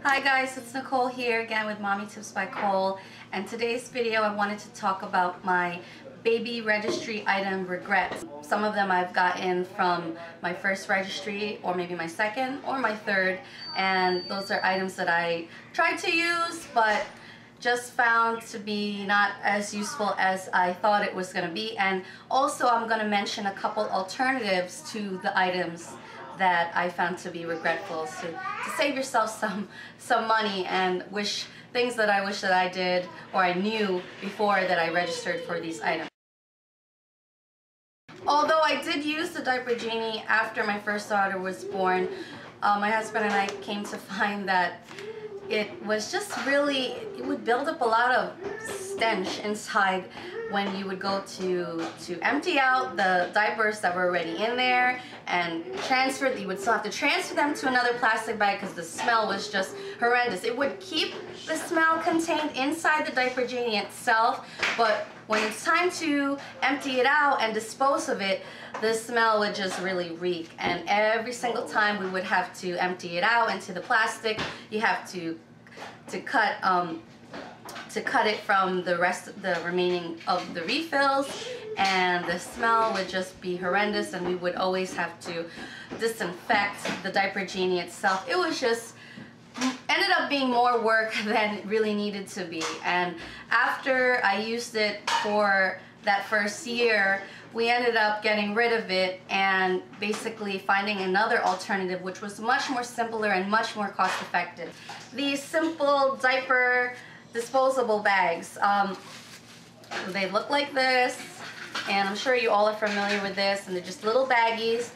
Hi guys, it's Nicole here again with Mommy Tips by Cole, and today's video I wanted to talk about my baby registry item regrets. Some of them I've gotten from my first registry, or maybe my second or my third, and those are items that I tried to use but just found to be not as useful as I thought it was going to be. And also I'm going to mention a couple alternatives to the items that I found to be regretful, to save yourself some money and things that I wish that I did or I knew before that I registered for these items. Although I did use the Diaper Genie after my first daughter was born, my husband and I came to find that it was just really, it would build up a lot of stench inside when you would go to empty out the diapers that were already in there and you would still have to transfer them to another plastic bag because the smell was just horrendous. It would keep the smell contained inside the Diaper Genie itself, but when it's time to empty it out and dispose of it, the smell would just really reek. And every single time we would have to empty it out into the plastic, you have to cut it from the remaining of the refills, and the smell would just be horrendous, and we would always have to disinfect the Diaper Genie itself. It was just ended up being more work than it really needed to be. And after I used it for that first year, we ended up getting rid of it and basically finding another alternative which was much more simpler and much more cost effective. These simple diaper disposable bags, they look like this, and I'm sure you all are familiar with this, and they're just little baggies,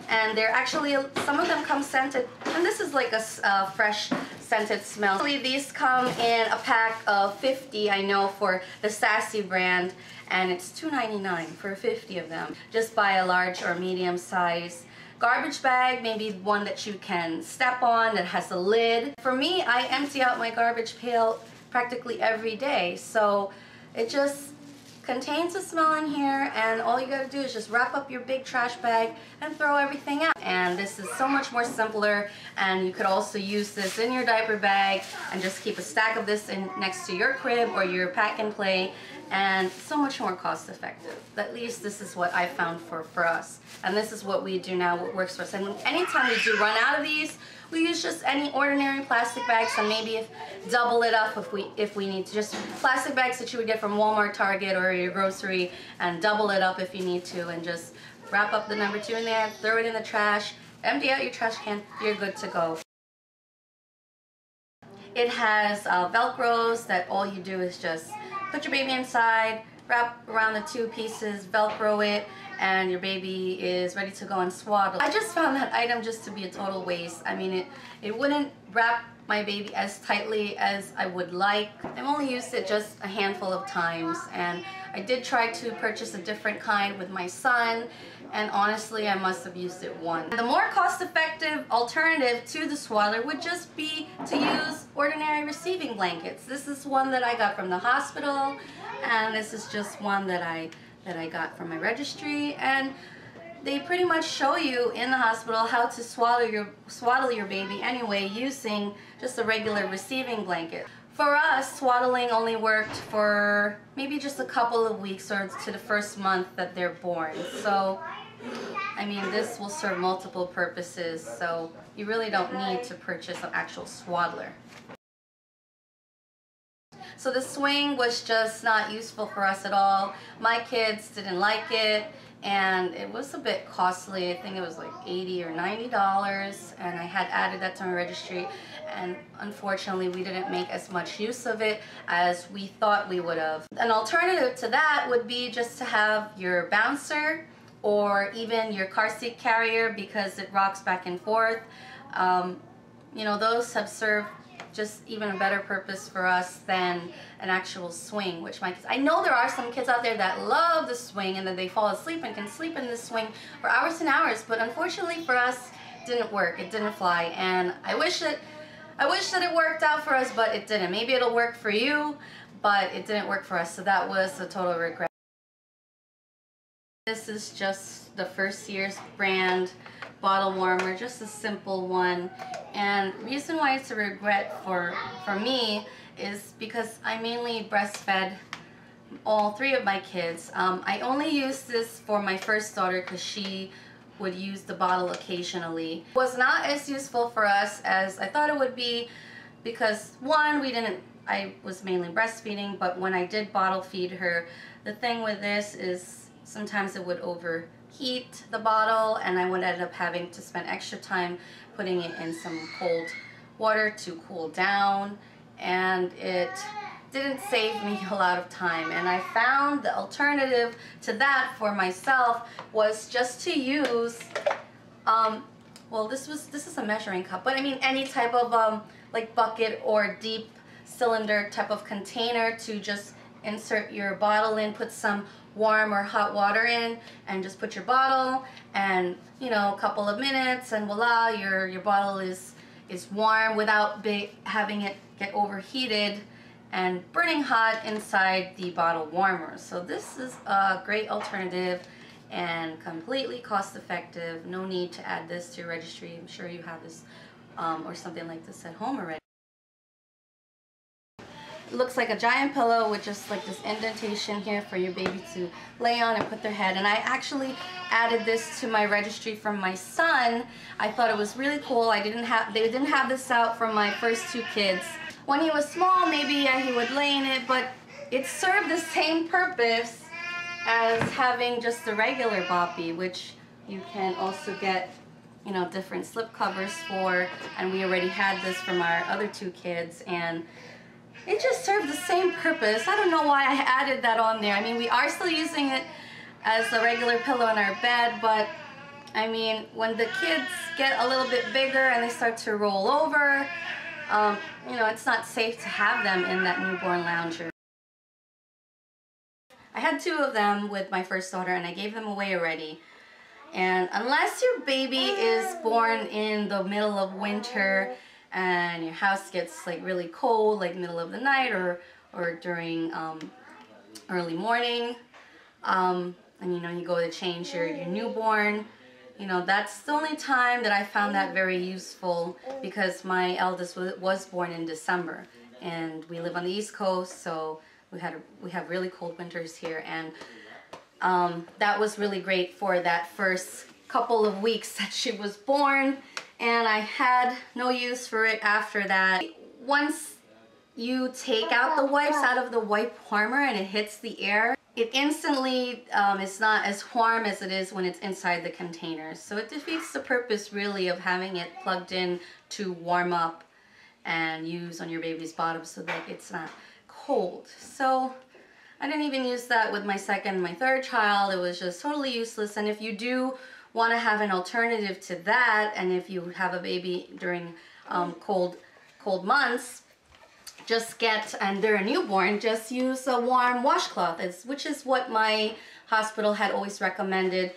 and they're actually, some of them come scented, and this is like a fresh scented smell. These come in a pack of 50, I know, for the Sassy brand, and it's $2.99 for 50 of them. Just buy a large or medium size garbage bag, maybe one that you can step on that has a lid. For me, I empty out my garbage pail practically every day, so it just contains a smell in here, and all you gotta do is just wrap up your big trash bag and throw everything out. And this is so much more simpler, and you could also use this in your diaper bag and just keep a stack of this in next to your crib or your pack and play, and so much more cost effective. At least this is what I found for us, and this is what we do now, what works for us. And anytime we do run out of these, we use just any ordinary plastic bags, and maybe double it up if we need to. Just plastic bags that you would get from Walmart, Target, or your grocery, and double it up if you need to, and just wrap up the number 2 in there, throw it in the trash, empty out your trash can, you're good to go. It has Velcros that all you do is just put your baby inside, wrap around the 2 pieces, Velcro it, and your baby is ready to go and swaddle. I just found that item just to be a total waste. I mean, it wouldn't wrap my baby as tightly as I would like. I've only used it just a handful of times, and I did try to purchase a different kind with my son, and honestly I must have used it once. The more cost-effective alternative to the swaddler would just be to use ordinary receiving blankets. This is one that I got from the hospital, and this is just one that I got from my registry, and they pretty much show you in the hospital how to swaddle your baby anyway, using just a regular receiving blanket. For us, swaddling only worked for maybe just a couple of weeks or to the first month that they're born. So, I mean, this will serve multiple purposes, so you really don't need to purchase an actual swaddler. So the swing was just not useful for us at all. My kids didn't like it, and it was a bit costly. I think it was like $80 or $90, and I had added that to my registry, and unfortunately we didn't make as much use of it as we thought we would have. An alternative to that would be just to have your bouncer or even your car seat carrier, because it rocks back and forth. You know, those have served just even a better purpose for us than an actual swing, which my kids, I know there are some kids out there that love the swing and then they fall asleep and can sleep in the swing for hours and hours, but unfortunately for us, it didn't work, it didn't fly, and I wish that it worked out for us, but it didn't. Maybe it'll work for you, but it didn't work for us, so that was a total regret. This is just the First Year's brand bottle warmer, just a simple one. And reason why it's a regret for me is because I mainly breastfed all 3 of my kids. I only used this for my first daughter because she would use the bottle occasionally. It was not as useful for us as I thought it would be because one, I was mainly breastfeeding, but when I did bottle feed her, the thing with this is sometimes it would overheat the bottle and I would end up having to spend extra time putting it in some cold water to cool down, and it didn't save me a lot of time. And I found the alternative to that for myself was just to use well, this is a measuring cup, but I mean any type of like bucket or deep cylinder type of container to just insert your bottle in, put some warm or hot water in, and just put your bottle, and you know, a couple of minutes and voila, your bottle is warm without having it get overheated and burning hot inside the bottle warmer. So this is a great alternative and completely cost effective. No need to add this to your registry. I'm sure you have this or something like this at home already. It looks like a giant pillow with just like this indentation here for your baby to lay on and put their head. And I actually added this to my registry from my son. I thought it was really cool. They didn't have this out for my first 2 kids. When he was small, maybe he would lay in it, but it served the same purpose as having just the regular boppy, which you can also get, you know, different slip covers for, and we already had this from our other 2 kids, and it just served the same purpose. I don't know why I added that on there. I mean, we are still using it as a regular pillow in our bed, but I mean, when the kids get a little bit bigger and they start to roll over, you know, it's not safe to have them in that newborn lounger. I had 2 of them with my first daughter and I gave them away already. And unless your baby is born in the middle of winter and your house gets like really cold, like middle of the night or during early morning, and you know, you go to change your newborn, you know, that's the only time that I found that very useful, because my eldest was born in December and we live on the East Coast, so we have really cold winters here, and that was really great for that first couple of weeks that she was born, and I had no use for it after that. Once you take out the wipes out of the wipe warmer and it hits the air, it instantly is not as warm as it is when it's inside the container. So it defeats the purpose really of having it plugged in to warm up and use on your baby's bottom so that it's not cold. So I didn't even use that with my second and my third child. It was just totally useless. And if you do want to have an alternative to that, and if you have a baby during cold months, just get, and they're a newborn, just use a warm washcloth, which is what my hospital had always recommended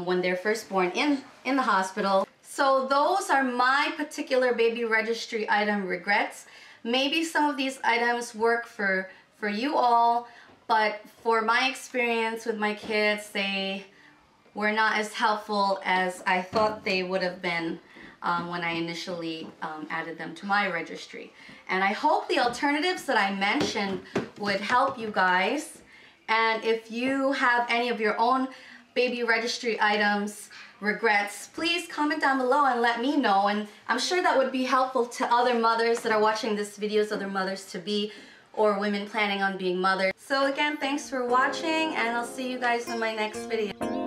when they're first born in the hospital. So those are my particular baby registry item regrets. Maybe some of these items work for you all, but for my experience with my kids, they were not as helpful as I thought they would have been when I initially added them to my registry. And I hope the alternatives that I mentioned would help you guys. And if you have any of your own baby registry items regrets, please comment down below and let me know. And I'm sure that would be helpful to other mothers that are watching this videos, other mothers to be, or women planning on being mothers. So again, thanks for watching, and I'll see you guys in my next video.